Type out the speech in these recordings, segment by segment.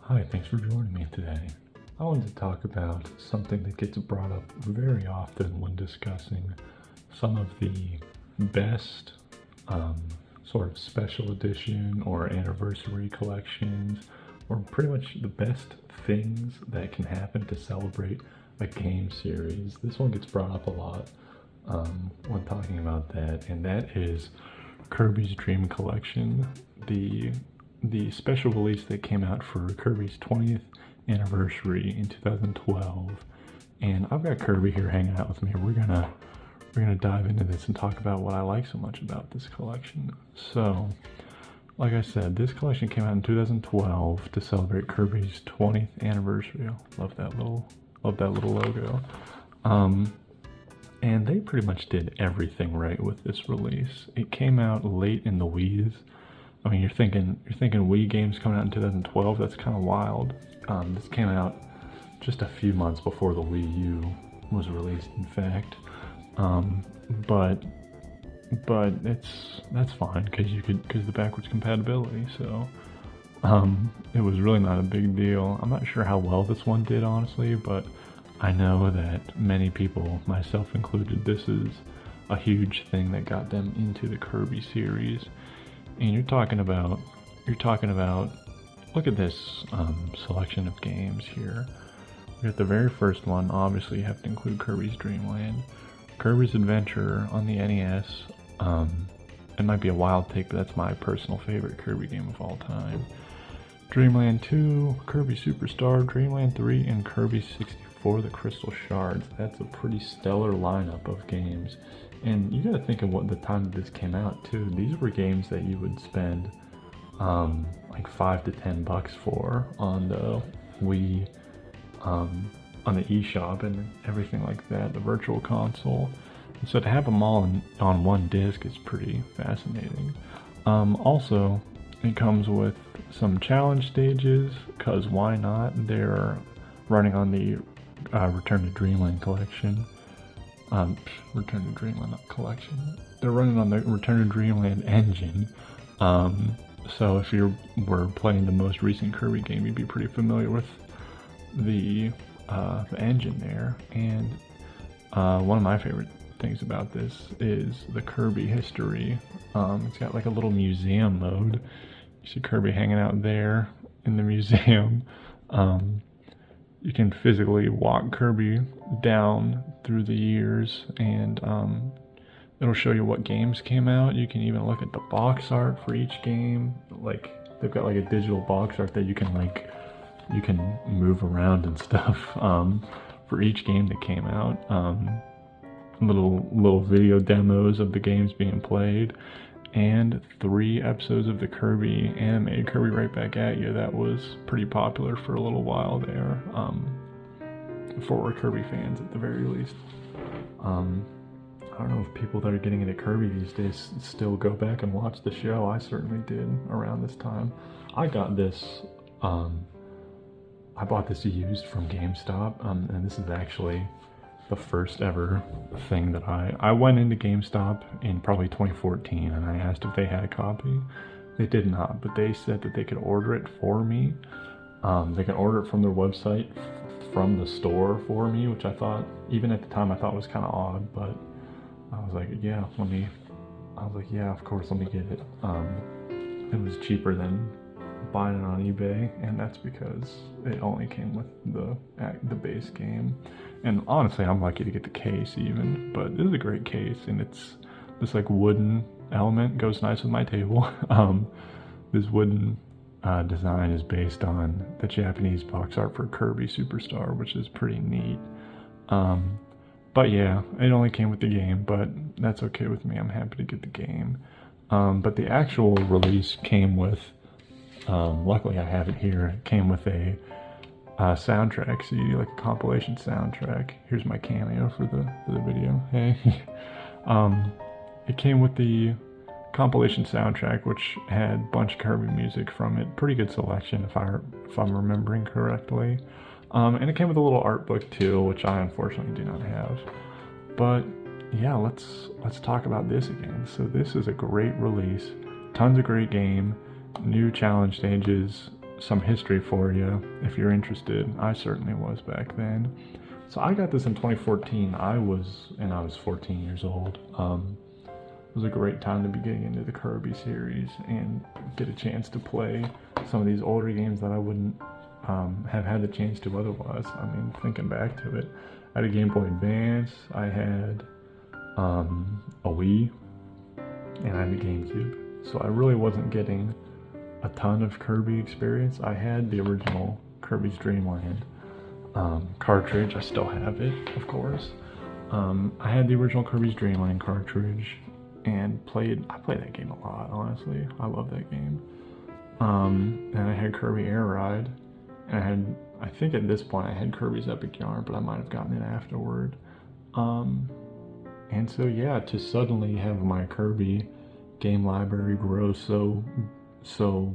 Hi, thanks for joining me today. I wanted to talk about something that gets brought up very often when discussing some of the best sort of special edition or anniversary collections, or pretty much the best things that can happen to celebrate a game series. This one gets brought up a lot when talking about that, and that is Kirby's Dream Collection, the special release that came out for Kirby's 20th anniversary in 2012. And I've got Kirby here hanging out with me. We're gonna dive into this and talk about what I like so much about this collection. So, like I said, this collection came out in 2012 to celebrate Kirby's 20th anniversary. Love that little logo. And they pretty much did everything right with this release. It came out late in the Wii's. I mean, you're thinking Wii games coming out in 2012. That's kind of wild. This came out just a few months before the Wii U was released, in fact. But that's fine because the backwards compatibility. So it was really not a big deal. I'm not sure how well this one did, honestly, but I know that many people, myself included, this is a huge thing that got them into the Kirby series. And you're talking about, look at this selection of games here. We got the very first one, obviously you have to include Kirby's Dream Land. Kirby's Adventure on the NES, it might be a wild take, but that's my personal favorite Kirby game of all time. Dreamland 2, Kirby Superstar, Dreamland 3, and Kirby 64, The Crystal Shards. That's a pretty stellar lineup of games. And you gotta think of what the time that this came out too. These were games that you would spend like $5 to $10 for on the Wii, on the eShop and everything like that, the Virtual Console. And so to have them all on one disc is pretty fascinating. Also, it comes with some challenge stages, because why not? They're running on the Return to Dreamland collection. Return to Dreamland, not collection. They're running on the Return to Dreamland engine. So if you were playing the most recent Kirby game, you'd be pretty familiar with the engine there. And one of my favorite things about this is the Kirby history. It's got like a little museum mode. You see Kirby hanging out there in the museum. You can physically walk Kirby down through the years, and it'll show you what games came out. You can even look at the box art for each game. Like, they've got like a digital box art that you can move around and stuff for each game that came out. Little video demos of the games being played, and 3 episodes of the Kirby anime, Kirby Right Back at You, that was pretty popular for a little while there, for Kirby fans at the very least. I don't know if people that are getting into Kirby these days still go back and watch the show. I certainly did around this time. I got this, I bought this used from GameStop, and this is actually the first ever thing that I went into GameStop in probably 2014, and I asked if they had a copy. They did not, but they said that they could order it for me. They can order it from their website, from the store for me, which I thought, even at the time, I thought was kind of odd, but I was like, yeah, of course, let me get it. It was cheaper than buying it on eBay, and that's because it only came with the base game. And honestly, I'm lucky to get the case even, but this is a great case, and it's this like wooden element, goes nice with my table. This wooden design is based on the Japanese box art for Kirby Superstar, which is pretty neat. But yeah, it only came with the game, but that's okay with me. I'm happy to get the game. But the actual release came with, luckily I have it here, it came with a soundtrack CD, like a compilation soundtrack. Here's my cameo for the video. Hey. It came with the compilation soundtrack, which had a bunch of Kirby music from it. Pretty good selection, if I'm remembering correctly. And it came with a little art book too, which I unfortunately do not have. But yeah, let's talk about this again. So this is a great release, tons of great game, new challenge stages, some history for you if you're interested. I certainly was back then. So I got this in 2014. I was 14 years old. It was a great time to be getting into the Kirby series and get a chance to play some of these older games that I wouldn't have had the chance to otherwise. I mean, thinking back to it, I had a Game Boy Advance, I had a Wii, and I had a GameCube. So I really wasn't getting a ton of Kirby experience. I had the original Kirby's Dream Land cartridge. I still have it, of course. I had the original Kirby's Dream Land cartridge and I played that game a lot, honestly. I love that game. And I had Kirby Air Ride, and I think at this point I had Kirby's Epic Yarn, but I might have gotten it afterward. And so yeah, to suddenly have my Kirby game library grow so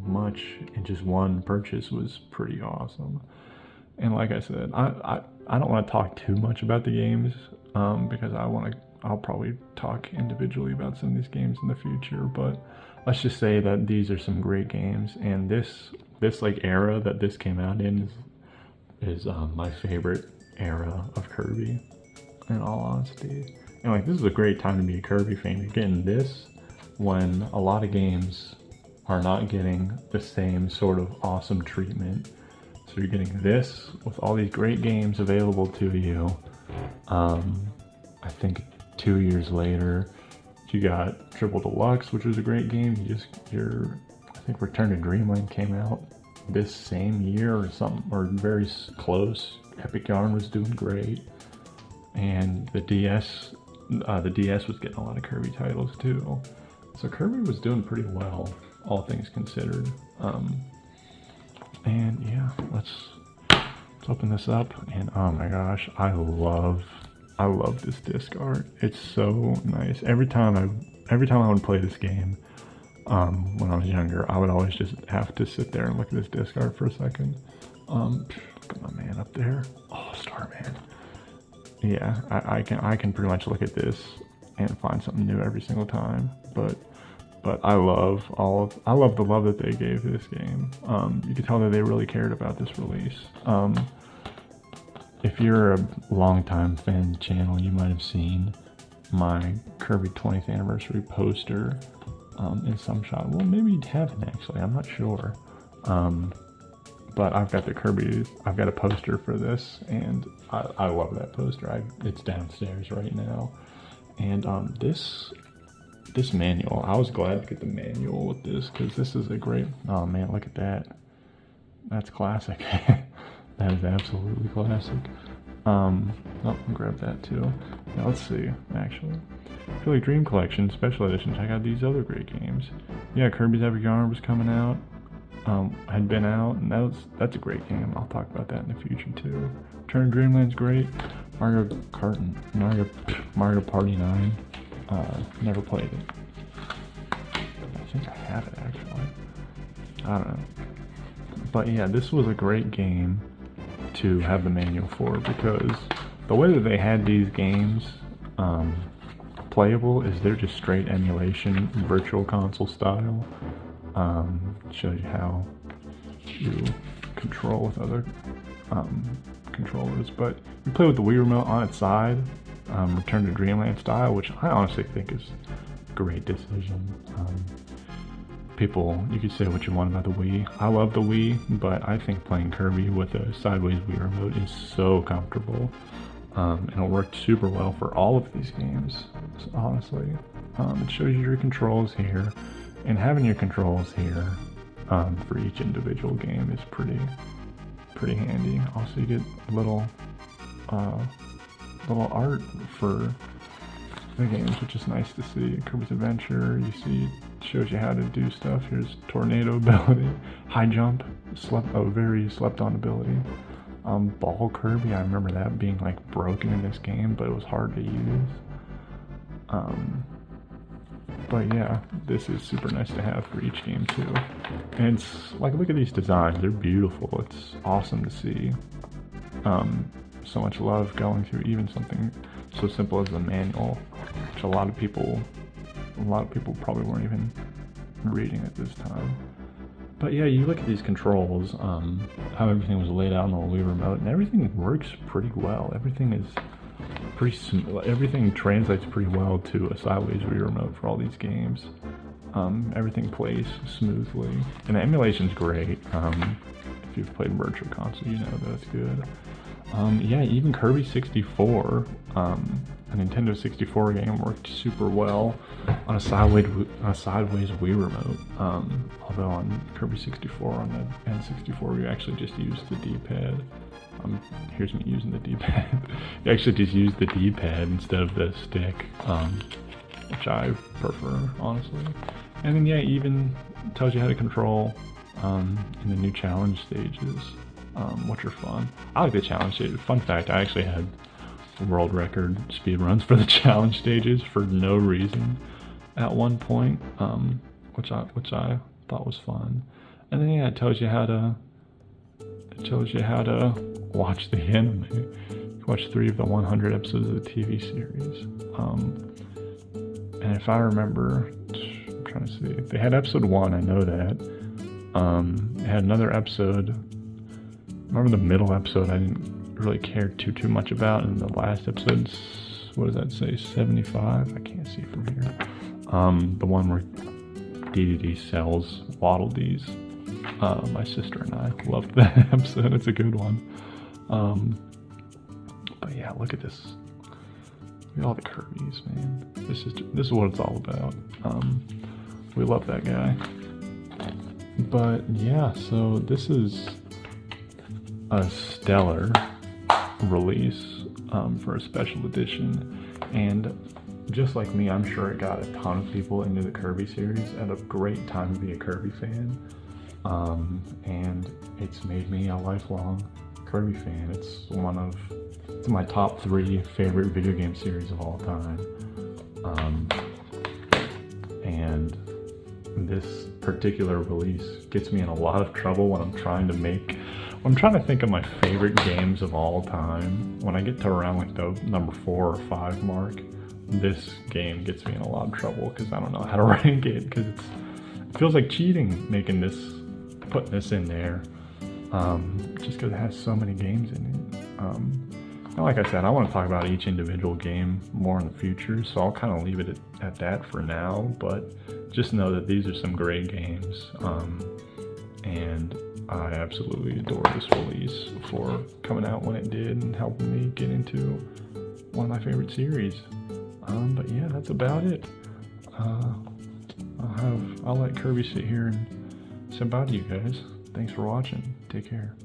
much in just one purchase was pretty awesome. And like I said, I don't want to talk too much about the games because I'll probably talk individually about some of these games in the future, but let's just say that these are some great games, and this like era that this came out in is my favorite era of Kirby, in all honesty. And like, this is a great time to be a Kirby fan. You're getting this when a lot of games are not getting the same sort of awesome treatment. So you're getting this with all these great games available to you. I think 2 years later, you got Triple Deluxe, which was a great game. I think Return to Dreamland came out this same year or something, or very close. Epic Yarn was doing great, and the DS was getting a lot of Kirby titles too. So Kirby was doing pretty well, all things considered. And yeah, let's open this up. And oh my gosh, I love this disc art. It's so nice. Every time I would play this game, when I was younger, I would always just have to sit there and look at this disc art for a second. Look at my man up there. Oh, Starman. Yeah, I can pretty much look at this and find something new every single time. But I love the love that they gave this game. You could tell that they really cared about this release. If you're a longtime fan of the channel, you might have seen my Kirby 20th anniversary poster in some shot. Well, maybe you haven't actually, I'm not sure. But I've got a poster for this, and I love that poster. It's downstairs right now. And this manual, I was glad to get the manual with this, because this is a great, oh man, look at that. That's classic. That is absolutely classic. I'll grab that too. Now let's see, actually. Philly Dream Collection Special Edition, check out these other great games. Yeah, Kirby's Epic Yarn was coming out. Had been out, and that's a great game. I'll talk about that in the future too. Return to Dreamland's great. Mario Party 9. Never played it. I think I have it actually. I don't know. But yeah, this was a great game to have the manual for, because the way that they had these games playable is they're just straight emulation, virtual console style. Shows you how you control with other controllers, but you play with the Wii remote on its side, Return to Dreamland style, which I honestly think is a great decision. People, you could say what you want about the Wii. I love the Wii, but I think playing Kirby with a sideways Wii remote is so comfortable. And it worked super well for all of these games, honestly. It shows you your controls here, and having your controls here for each individual game is pretty handy. Also, you get little art for the games, which is nice to see. Kirby's Adventure, you see, shows you how to do stuff. Here's tornado ability, high jump, very slept on ability. Ball Kirby, I remember that being like broken in this game, but it was hard to use. But yeah, this is super nice to have for each game too. And it's like, look at these designs, they're beautiful. It's awesome to see so much love going through even something so simple as the manual, which a lot of people probably weren't even reading at this time. But yeah, you look at these controls, how everything was laid out on the Wii Remote, and everything works pretty well. Everything is everything translates pretty well to a sideways Wii Remote for all these games. Everything plays smoothly, and the emulation's great. If you've played Virtual Console, you know that's good. Yeah, even Kirby 64, a Nintendo 64 game, worked super well on a sideways Wii Remote. Although on Kirby 64 on the N64, you actually just used the D-pad. Here's me using the D-pad. You actually just use the D-pad instead of the stick, which I prefer, honestly. And then yeah, even tells you how to control in the new challenge stages, which are fun. I like the challenge stages. Fun fact, I actually had world record speed runs for the challenge stages for no reason at one point, which I thought was fun. And then yeah, it tells you how to watch the anime. You watch 3 of the 100 episodes of the TV series. And if I remember, I'm trying to see, they had episode 1, I know that. They had another episode. Remember the middle episode I didn't really care too much about, and the last episode, what does that say, 75? I can't see from here. The one where DDD sells Waddle Dees. My sister and I loved that episode. It's a good one. But yeah, look at this. Look at all the Kirby's, man. This is what it's all about. We love that guy. But yeah, so this is a stellar release for a special edition, and just like me, I'm sure it got a ton of people into the Kirby series at a great time to be a Kirby fan. And it's made me a lifelong Kirby fan. It's my top 3 favorite video game series of all time. And this particular release gets me in a lot of trouble when I'm trying to think of my favorite games of all time. When I get to around like the number 4 or 5 mark, this game gets me in a lot of trouble because I don't know how to rank it, because it feels like cheating putting this in there, just because it has so many games in it. And like I said, I want to talk about each individual game more in the future, so I'll kind of leave it at that for now, but just know that these are some great games, and I absolutely adore this release for coming out when it did and helping me get into one of my favorite series. But yeah, that's about it. I'll let Kirby sit here and say bye to you guys. Thanks for watching. Take care.